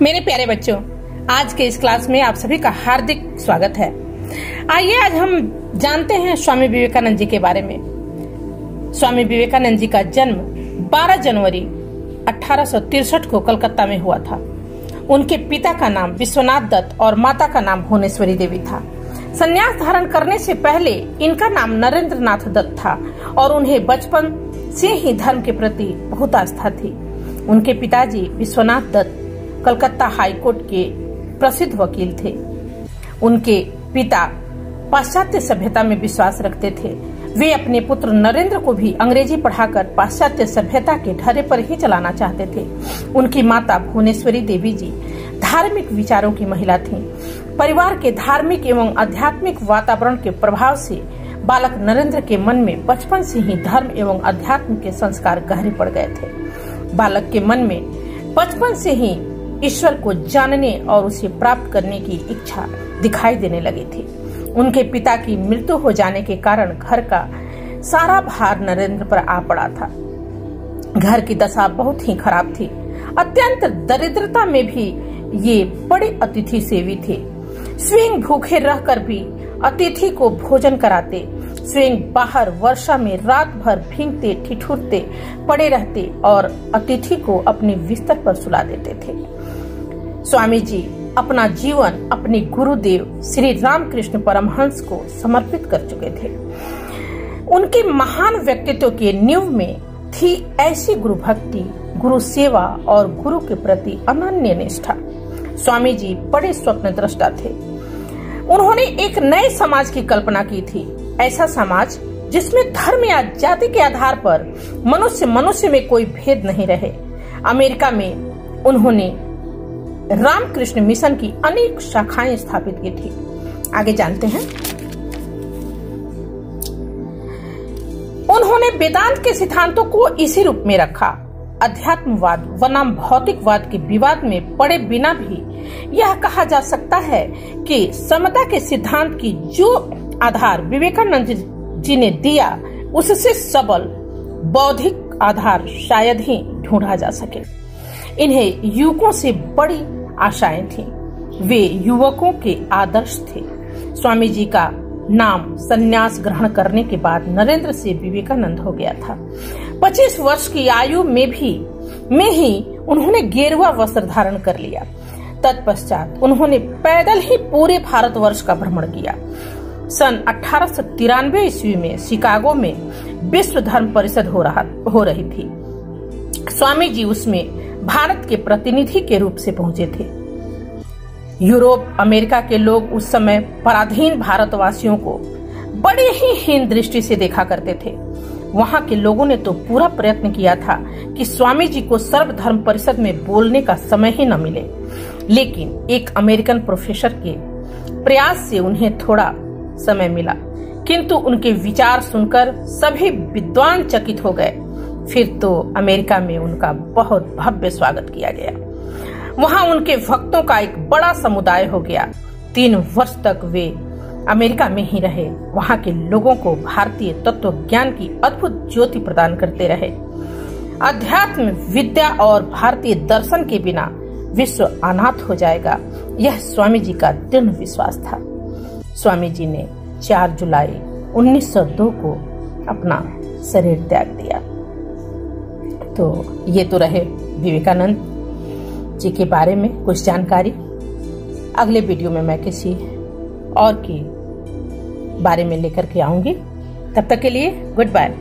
मेरे प्यारे बच्चों, आज के इस क्लास में आप सभी का हार्दिक स्वागत है। आइए आज हम जानते हैं स्वामी विवेकानंद जी के बारे में। स्वामी विवेकानंद जी का जन्म 12 जनवरी 1863 को कलकत्ता में हुआ था। उनके पिता का नाम विश्वनाथ दत्त और माता का नाम भुवनेश्वरी देवी था। संन्यास धारण करने से पहले इनका नाम नरेंद्र नाथ दत्त था और उन्हें बचपन से ही धर्म के प्रति बहुत आस्था थी। उनके पिताजी विश्वनाथ दत्त कलकत्ता हाई कोर्ट के प्रसिद्ध वकील थे। उनके पिता पाश्चात्य सभ्यता में विश्वास रखते थे। वे अपने पुत्र नरेंद्र को भी अंग्रेजी पढ़ाकर पाश्चात्य सभ्यता के ढर्रे पर ही चलाना चाहते थे। उनकी माता भुवनेश्वरी देवी जी धार्मिक विचारों की महिला थीं। परिवार के धार्मिक एवं आध्यात्मिक वातावरण के प्रभाव से बालक नरेंद्र के मन में बचपन से ही धर्म एवं अध्यात्म के संस्कार गहरे पड़ गए थे। बालक के मन में बचपन से ही ईश्वर को जानने और उसे प्राप्त करने की इच्छा दिखाई देने लगी थी। उनके पिता की मृत्यु हो जाने के कारण घर का सारा भार नरेंद्र पर आ पड़ा था। घर की दशा बहुत ही खराब थी। अत्यंत दरिद्रता में भी ये बड़े अतिथि सेवी थे। स्वयं भूखे रहकर भी अतिथि को भोजन कराते, स्वयं बाहर वर्षा में रात भर भीगते ठिठुरते पड़े रहते और अतिथि को अपने बिस्तर पर सुला देते थे। स्वामी जी अपना जीवन अपने गुरुदेव श्री रामकृष्ण परमहंस को समर्पित कर चुके थे। उनके महान व्यक्तित्व के नींव में थी ऐसी गुरु भक्ति, गुरु सेवा और गुरु के प्रति अनन्य निष्ठा। स्वामी जी बड़े स्वप्न दृष्टा थे। उन्होंने एक नए समाज की कल्पना की थी, ऐसा समाज जिसमें धर्म या जाति के आधार पर मनुष्य में कोई भेद नहीं रहे। अमेरिका में उन्होंने रामकृष्ण मिशन की अनेक शाखाएं स्थापित की थी। आगे जानते हैं। उन्होंने वेदांत के सिद्धांतों को इसी रूप में रखा। अध्यात्मवाद बनाम भौतिकवाद के विवाद में पड़े बिना भी यह कहा जा सकता है कि समता के सिद्धांत की जो आधार विवेकानंद जी ने दिया, उससे सबल बौद्धिक आधार शायद ही ढूंढा जा सके। इन्हें युवकों से बड़ी आशाएं थीं। वे युवकों के आदर्श थे। स्वामी जी का नाम संन्यास ग्रहण करने के बाद नरेंद्र से विवेकानंद हो गया था। 25 वर्ष की आयु में ही उन्होंने गेरुआ वस्त्र धारण कर लिया। तत्पश्चात उन्होंने पैदल ही पूरे भारतवर्ष का भ्रमण किया। सन 1893 ईस्वी में शिकागो में विश्व धर्म परिषद हो रही थी। स्वामी जी उसमें भारत के प्रतिनिधि के रूप से पहुंचे थे। यूरोप अमेरिका के लोग उस समय पराधीन भारतवासियों को बड़े ही हीन दृष्टि से देखा करते थे। वहां के लोगों ने तो पूरा प्रयत्न किया था कि स्वामी जी को सर्वधर्म परिषद में बोलने का समय ही न मिले, लेकिन एक अमेरिकन प्रोफेसर के प्रयास से उन्हें थोड़ा समय मिला। किंतु उनके विचार सुनकर सभी विद्वान चकित हो गए। फिर तो अमेरिका में उनका बहुत भव्य स्वागत किया गया। वहां उनके भक्तों का एक बड़ा समुदाय हो गया। 3 वर्ष तक वे अमेरिका में ही रहे। वहां के लोगों को भारतीय तत्व ज्ञान की अद्भुत ज्योति प्रदान करते रहे। अध्यात्म विद्या और भारतीय दर्शन के बिना विश्व अनाथ हो जाएगा, यह स्वामी जी का दृढ़ विश्वास था। स्वामी जी ने 4 जुलाई 1902 को अपना शरीर त्याग दिया। तो ये तो रहे विवेकानंद जी के बारे में कुछ जानकारी। अगले वीडियो में मैं किसी और के बारे में लेकर के आऊंगी। तब तक के लिए गुड बाय।